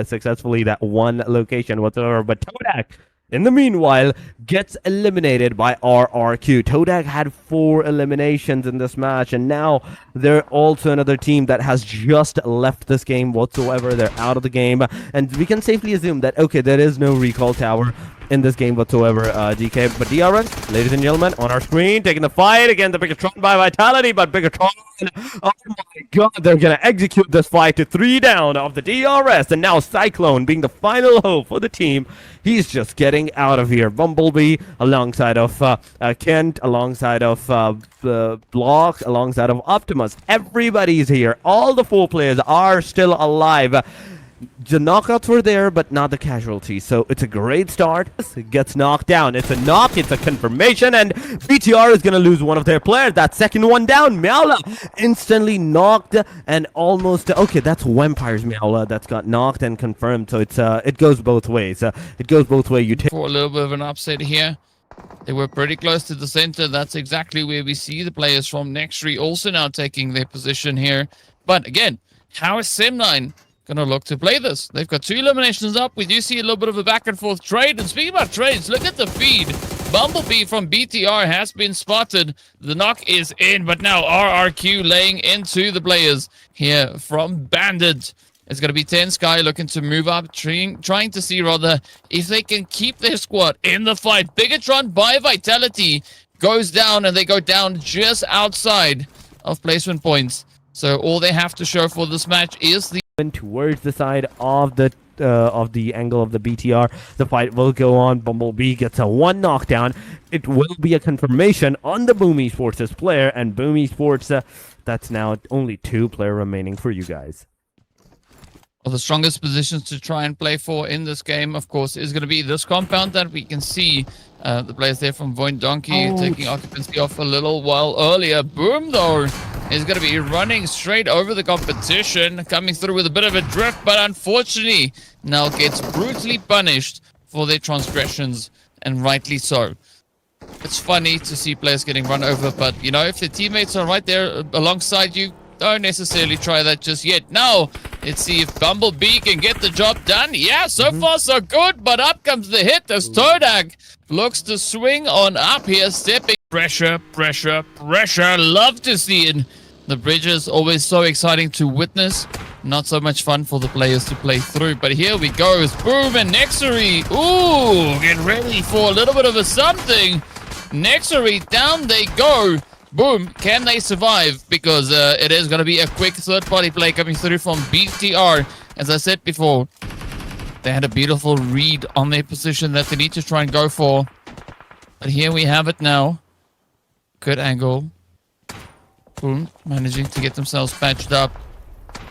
successfully that one location whatsoever. But Todak, in the meanwhile, gets eliminated by RRQ. Todak had 4 eliminations in this match, and now they're also another team that has just left this game whatsoever. They're out of the game, and we can safely assume that, okay, there is no recall tower in this game whatsoever, DK. But DRS, ladies and gentlemen, on our screen, taking the fight against the Bigatron by Vitality, but Bigatron, oh my god, they're gonna execute this fight to 3 down of the DRS, and now Cyclone being the final hope for the team. He's just getting out of here. Bumblebee alongside of Kent, alongside of Block, alongside of Optimus. Everybody's here. All the 4 players are still alive. The knockouts were there, but not the casualties. So it's a great start. It gets knocked down. It's a knock. It's a confirmation. And BTR is going to lose one of their players. That second one down. Meowla instantly knocked and almost... Okay, that's Vampire's Meowla that's got knocked and confirmed. So it's it goes both ways. It goes both ways. You take for a little bit of an upset here. They were pretty close to the center. That's exactly where we see the players from Nextry also now taking their position here. But again, how is Sim9 going to look to play this? They've got 2 eliminations up. We do see a little bit of a back and forth trade. And speaking about trades, look at the feed. Bumblebee from BTR has been spotted. The knock is in, but now RRQ laying into the players here from Bandit. It's going to be 10 Sky looking to move up, trying to see rather if they can keep their squad in the fight. Bigatron by Vitality goes down, and they go down just outside of placement points. So all they have to show for this match is the towards the side of the angle of the BTR. The fight will go on. Bumblebee gets a 1 knockdown. It will be a confirmation on the Boom Esports' player, and Boom Esports, that's now only 2 player remaining for you guys. Well, the strongest positions to try and play for in this game, of course, is going to be this compound that we can see. The players there from Void Donkey taking occupancy off a little while earlier. Boom, though, is going to be running straight over the competition, coming through with a bit of a drift, but unfortunately now gets brutally punished for their transgressions, and rightly so. It's funny to see players getting run over, but, you know, if the teammates are right there alongside you, don't necessarily try that just yet. Now, let's see if Bumblebee can get the job done. Yeah, so far so good, but up comes the hit as Todak looks to swing on up here, stepping. Pressure, pressure, pressure. Love to see it. The bridge is always so exciting to witness. Not so much fun for the players to play through. But here we go. It's Boom and Nexary. Ooh, get ready for a little bit of a something. Nexary, down they go. Boom, can they survive? Because it is going to be a quick third-party play coming through from BTR. As I said before, they had a beautiful read on their position that they need to try and go for. But here we have it now. Good angle. Boom, managing to get themselves patched up.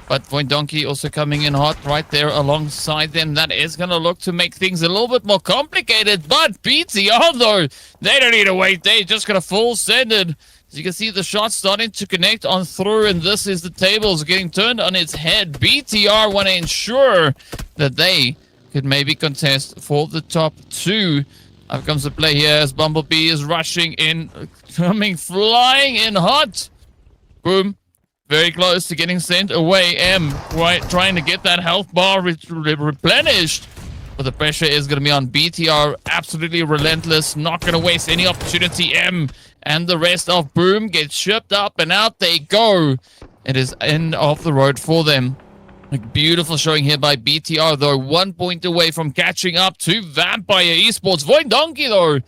But Void Donkey also coming in hot right there alongside them. That is going to look to make things a little bit more complicated. But BTR, though, they don't need to wait. They're just going to full send it. As you can see, the shots starting to connect on through, and this is the tables getting turned on its head. BTR want to ensure that they could maybe contest for the top 2. Up comes the play here as Bumblebee is rushing in, coming flying in hot. Boom. Very close to getting sent away. Trying to get that health bar replenished. But the pressure is going to be on BTR. Absolutely relentless. Not going to waste any opportunity. And the rest of Boom gets shipped up, and out they go. It is end of the road for them. A beautiful showing here by BTR, though. 1 point away from catching up to Vampire Esports. Void Donkey, though, going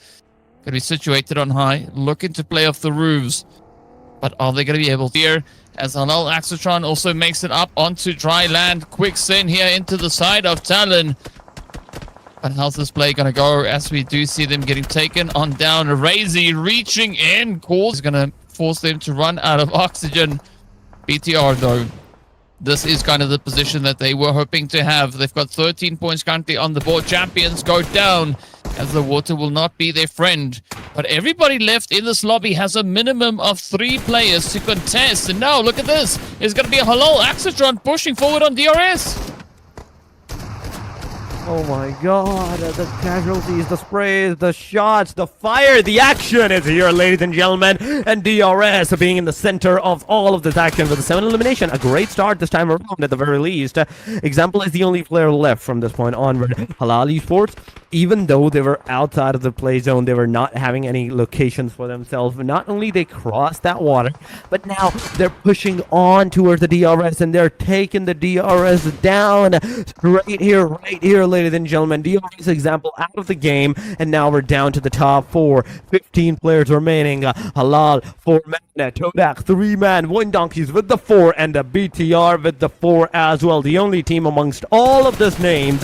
to be situated on high, looking to play off the roofs. But are they going to be able to here? As Halal Axotron also makes it up onto dry land. Quick send here into the side of Talon. But how's this play going to go as we do see them getting taken on down? Razy reaching in. Calls is going to force them to run out of oxygen. BTR, though, this is kind of the position that they were hoping to have. They've got 13 points currently on the board. Champions go down as the water will not be their friend. But everybody left in this lobby has a minimum of 3 players to contest. And now, look at this. It's going to be a Halal Axotron pushing forward on DRS. Oh my god, the casualties, the sprays, the shots, the fire, the action is here, ladies and gentlemen. And DRS being in the center of all of this action with a 7 elimination. A great start this time around at the very least. Example is the only player left from this point onward. Halal Esports, even though they were outside of the play zone, they were not having any locations for themselves. Not only they crossed that water, but now they're pushing on towards the DRS and they're taking the DRS down right here, ladies and gentlemen. DRS example out of the game, and now we're down to the top 4. 15 players remaining. Halal 4-man, Todak 3-man, Wooden Donkeys with the 4, and the BTR with the 4 as well. The only team amongst all of these names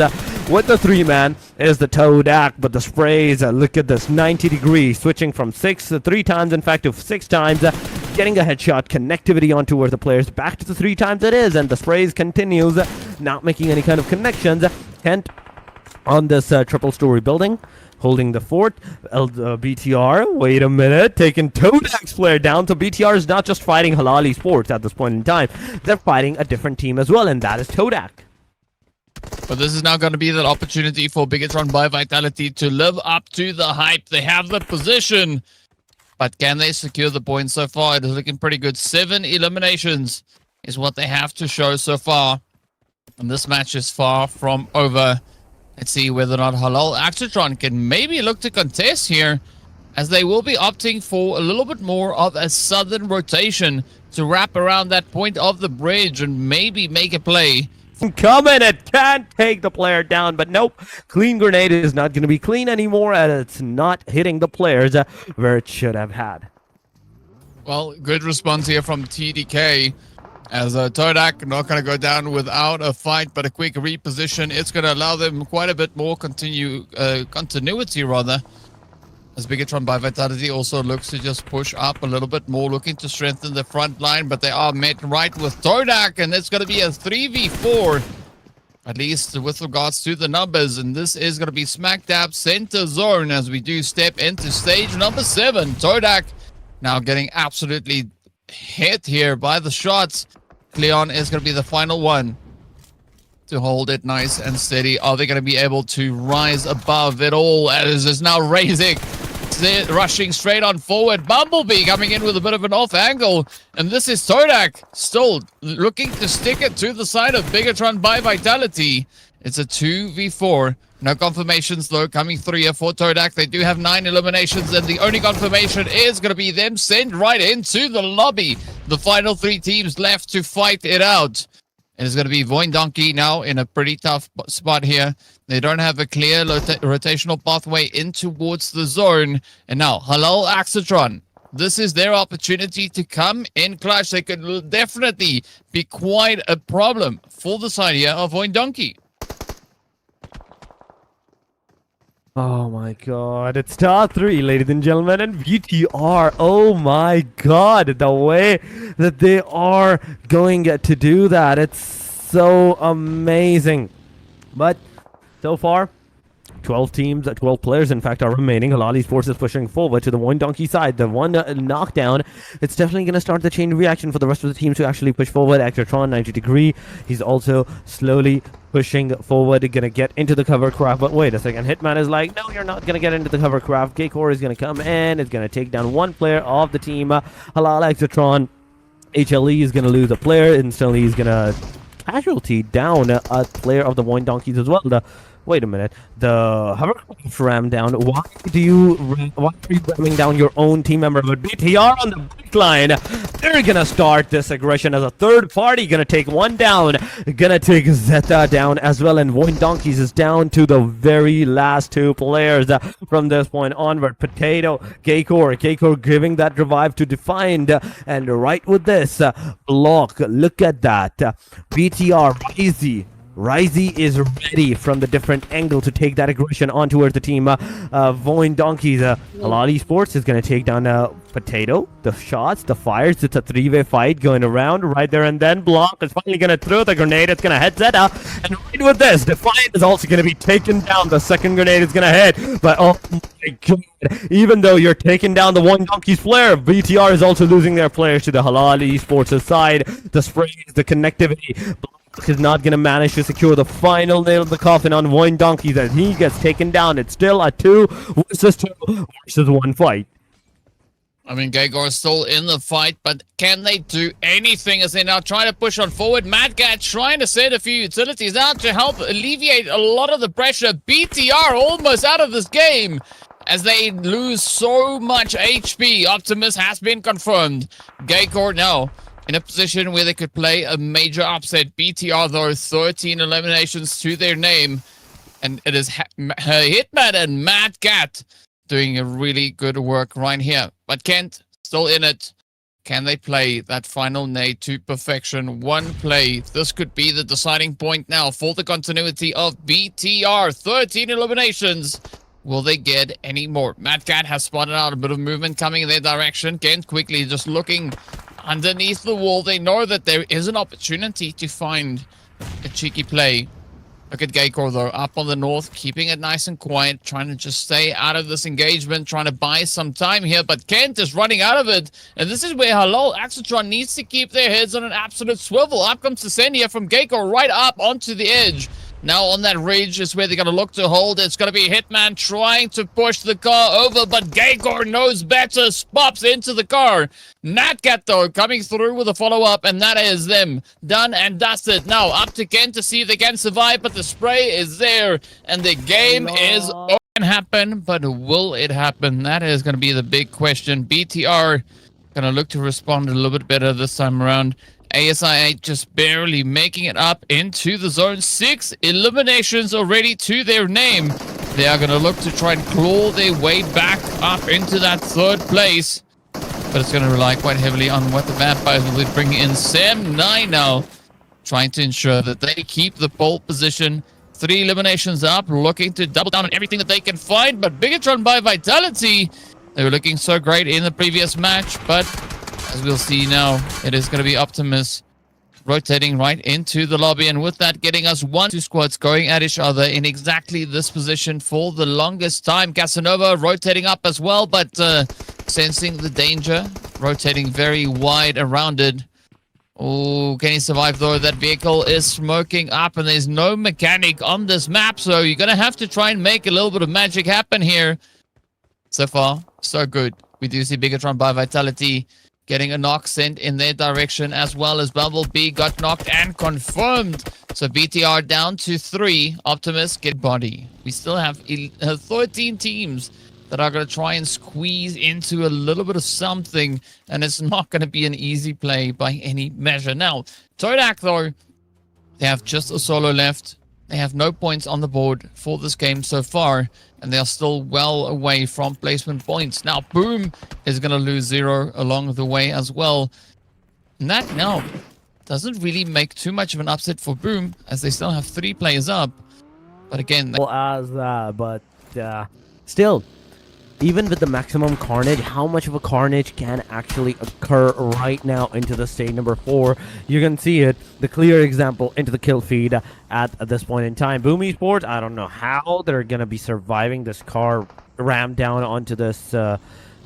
with the 3-man is the Todak, but the sprays, look at this, 90 degrees, switching from 3 times, in fact, to 6 times, getting a headshot, connectivity on towards the players, back to the 3 times it is, and the sprays continues, not making any kind of connections. Kent on this triple story building, holding the fort. BTR, wait a minute, taking Todak's player down. So BTR is not just fighting Halal Esports at this point in time, they're fighting a different team as well, and that is Todak. But this is now going to be that opportunity for Biggitron by Vitality to live up to the hype. They have the position, but can they secure the points so far? It is looking pretty good. 7 eliminations is what they have to show so far. And this match is far from over. Let's see whether or not Halal Axatron can maybe look to contest here, as they will be opting for a little bit more of a southern rotation to wrap around that point of the bridge and maybe make a play. Coming, it can't take the player down, but nope, clean grenade is not going to be clean anymore, and it's not hitting the players where it should have had. Well, good response here from TDK, as Todak not going to go down without a fight, but a quick reposition. It's going to allow them quite a bit more continuity, rather. As Biggitron by Vitality also looks to just push up a little bit more, looking to strengthen the front line, but they are met right with Todak, and it's going to be a 3v4, at least with regards to the numbers, and this is going to be smack dab center zone as we do step into stage number 7. Todak now getting absolutely hit here by the shots. Cleon is going to be the final one to hold it nice and steady. Are they going to be able to rise above it all, as is now raising, rushing straight on forward? Bumblebee coming in with a bit of an off angle, and this is Todak still looking to stick it to the side of Biggitron by Vitality. It's a 2v4. No confirmations though coming through here for Todak. They do have 9 eliminations, and the only confirmation is going to be them sent right into the lobby. The final 3 teams left to fight it out. And it's going to be Voin Donkey now in a pretty tough spot here. They don't have a clear rotational pathway in towards the zone. And now, Halal Axatron. This is their opportunity to come in clutch. They could definitely be quite a problem for the side here of Voin Donkey. Oh my god, it's star 3, ladies and gentlemen, and VTR, oh my god, the way that they are going to do that, it's so amazing. But so far, 12 teams, 12 players in fact are remaining. Halal Esports is pushing forward to the one donkey side. The one knockdown, it's definitely going to start the chain reaction for the rest of the teams to actually push forward. Actratron 90 degree, he's also slowly pushing forward, gonna get into the cover craft, but wait a second, Hitman is like, no, you're not gonna get into the cover craft. Gaycore is gonna come in, it's gonna take down one player of the team. Halal Actratron, HLE is gonna lose a player, instantly he's gonna casualty down a player of the Wine Donkeys as well. Wait a minute. The hovercraft ram down. Why are you ramming down your own team member? But BTR on the back line, they're gonna start this aggression as a third party. Gonna take one down. Gonna take Zeta down as well. And Voin Donkeys is down to the very last 2 players from this point onward. Potato, Gaycore giving that revive to Defined. And right with this block, look at that. BTR, Ryzy is ready from the different angle to take that aggression on towards the team. Voin Donkeys, Halal Esports is going to take down Potato. The shots, the fires, it's a 3-way fight going around right there, and then Block is finally going to throw the grenade. It's going to hit Zeta, and right with this, Defiant is also going to be taken down. The second grenade is going to hit, but oh my god, even though you're taking down the one Donkey's player, BTR is also losing their players to the Halal Esports side. The sprays, the connectivity, Block is not going to manage to secure the final nail of the coffin on Voin Donkeys as he gets taken down. It's still a 2 versus 2 versus 1 fight. I mean, Gegor is still in the fight, but can they do anything as they now try to push on forward? Madgat trying to send a few utilities out to help alleviate a lot of the pressure. BTR almost out of this game as they lose so much HP. Optimus has been confirmed. Gegor now in a position where they could play a major upset. BTR, though, 13 eliminations to their name. And it is Hitman and Madgat doing a really good work right here. But Kent, still in it. Can they play that final nade to perfection? One play. This could be the deciding point now for the continuity of BTR. 13 eliminations. Will they get any more? Madcat has spotted out a bit of movement coming in their direction. Kent quickly just looking underneath the wall. They know that there is an opportunity to find a cheeky play. Look at Gakor, though, up on the north, keeping it nice and quiet, trying to just stay out of this engagement, trying to buy some time here, but Kent is running out of it, and this is where Halal Axotron needs to keep their heads on an absolute swivel. Up comes Sesenia from Gakor right up onto the edge. Now on that ridge is where they're going to look to hold. It's going to be Hitman trying to push the car over, but Gagor knows better, pops into the car. Natcat, though, coming through with a follow-up, and that is them. Done and dusted. Now up to Kent to see if they can survive, but the spray is there, and the game is over. Can happen, but will it happen? That is going to be the big question. BTR going to look to respond a little bit better this time around. ASI8 just barely making it up into the zone. 6 eliminations already to their name. They are going to look to try and claw their way back up into that third place. But it's going to rely quite heavily on what the Vampires will be bringing in. Sam9 now trying to ensure that they keep the pole position. 3 eliminations up, looking to double down on everything that they can find. But Bigatron by Vitality, they were looking so great in the previous match, but as we'll see now, it is going to be Optimus rotating right into the lobby. And with that, getting us 1-2 squads going at each other in exactly this position for the longest time. Casanova rotating up as well, but sensing the danger, rotating very wide around it. Oh, can he survive, though? That vehicle is smoking up, and there's no mechanic on this map, so you're going to have to try and make a little bit of magic happen here. So far, so good. We do see Bigatron by Vitality getting a knock sent in their direction, as well as Bumblebee got knocked and confirmed. So BTR down to 3. Optimus get body. We still have 13 teams that are going to try and squeeze into a little bit of something, and it's not going to be an easy play by any measure. Now, Todak, though, they have just a solo left. They have no points on the board for this game so far, and they are still well away from placement points. Now, Boom is going to lose 0 along the way as well. And that now doesn't really make too much of an upset for Boom, as they still have 3 players up. But again, Still, even with the maximum carnage, how much of a carnage can actually occur right now into the stage number 4? You can see it, the clear example into the kill feed at this point in time. Boom Esports, I don't know how they're going to be surviving this car rammed down onto this,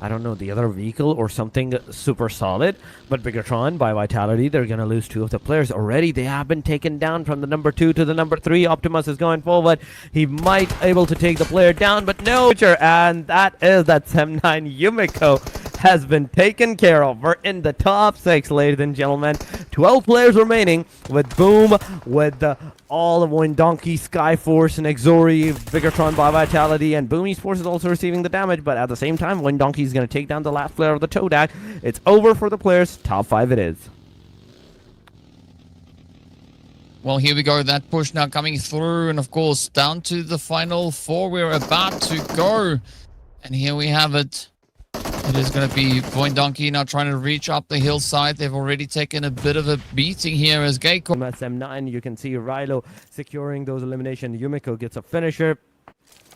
I don't know, the other vehicle or something super solid. But Bigatron by Vitality, they're going to lose 2 of the players already. They have been taken down from the number 2 to the number 3. Optimus is going forward. He might able to take the player down, but no. And that is that Sem9 Yumiko has been taken care of. We're in the top 6, ladies and gentlemen. 12 players remaining with Boom, with all of One Donkey, Skyforce, and Exori, Bigatron by Vitality, and Boom Esports is also receiving the damage, but at the same time, One Donkey is going to take down the last player of the Todak. It's over for the players. Top 5 it is. Well, here we go. That push now coming through, and of course, down to the final 4. We're about to go. And here we have it. It is going to be Voin Donkey now trying to reach up the hillside. They've already taken a bit of a beating here as Gakor. SM9, you can see Rilo securing those eliminations. Yumiko gets a finisher.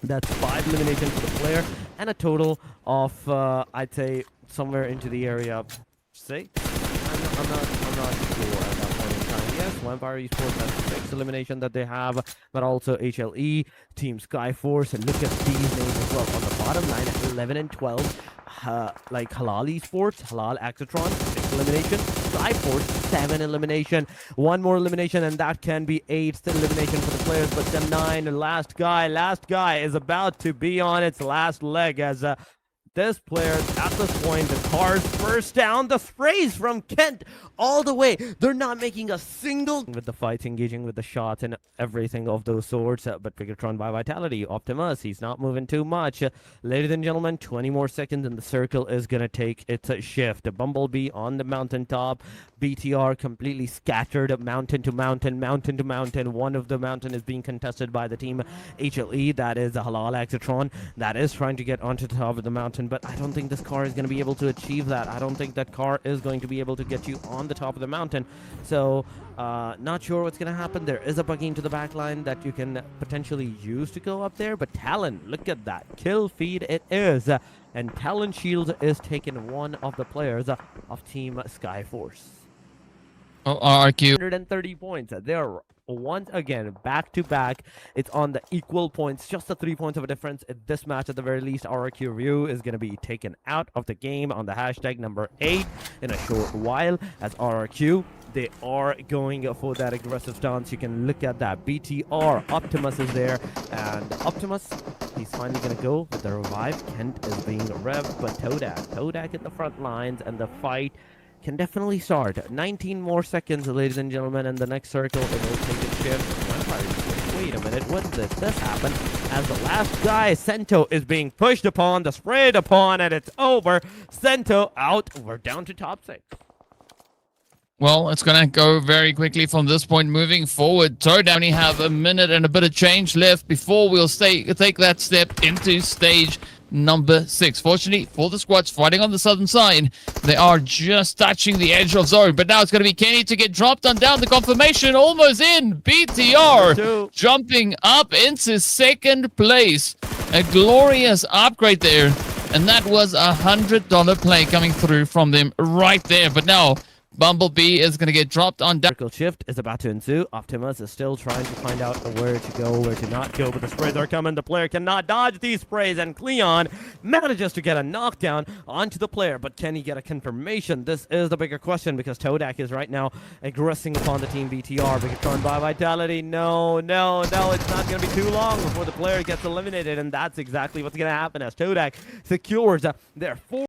That's 5 eliminations for the player, and a total of, I'd say, somewhere into the area. See? I'm not sure at that point in time. Yes, Vampire Esports has 6 elimination that they have, but also HLE, Team Skyforce, and look at these names as well. On the bottom line, 11 and 12, like Halal Esports, Halal Axatron, 6 elimination, Skyforce, 7 elimination, 1 more elimination, and that can be 8th elimination for the players, but the 9, last guy is about to be on its last leg as this player, at this point, the car's first down, the sprays from Kent all the way. They're not making a single with the fights, engaging with the shots and everything of those sorts. But Bigatron by Vitality, Optimus, he's not moving too much. Ladies and gentlemen, 20 more seconds and the circle is going to take its shift. Bumblebee on the mountaintop. BTR completely scattered mountain to mountain, mountain to mountain. One of the mountain is being contested by the team HLE. That is the Halal Axatron. That is trying to get onto the top of the mountain. But I don't think this car is going to be able to achieve that. I don't think that car is going to be able to get you on the top of the mountain. So, not sure what's going to happen. There is a buggy into the back line that you can potentially use to go up there. But Talon, look at that. Kill feed it is. And Talon Shields is taking one of the players of Team Skyforce. Oh, RQ. 130 points. They're once again back to back. It's on the equal points, just the 3 points of a difference in this match. At the very least, RRQ Ryu is going to be taken out of the game on the hashtag number 8 in a short while. As RRQ, they are going for that aggressive stance. You can look at that. BTR Optimus is there, and Optimus, he's finally going to go with the revive. Kent is being revved, but Todak in the front lines, and the fight can definitely start. 19 more seconds, ladies and gentlemen, and the next circle, it will take a shift. Wait a minute, when did this happen? As the last guy, Sento, is being pushed upon, the sprayed upon, and it's over. Sento out. We're down to top 6. Well, it's going to go very quickly from this point moving forward. Toad only have a minute and a bit of change left before we'll take that step into stage number 6. Fortunately for the squads fighting on the southern side, they are just touching the edge of zone. But now it's going to be Kenny to get dropped on down. The confirmation almost in. BTR jumping up into 2nd place. A glorious upgrade there. And that was $100 play coming through from them right there. But now Bumblebee is going to get dropped on down. Circle shift is about to ensue. Optimus is still trying to find out where to go, where to not go, but the sprays are coming. The player cannot dodge these sprays, and Cleon manages to get a knockdown onto the player, but can he get a confirmation? This is the bigger question, because Todak is right now aggressing upon the team BTR. Bigatron by Vitality. No, it's not going to be too long before the player gets eliminated, and that's exactly what's going to happen as Todak secures their 4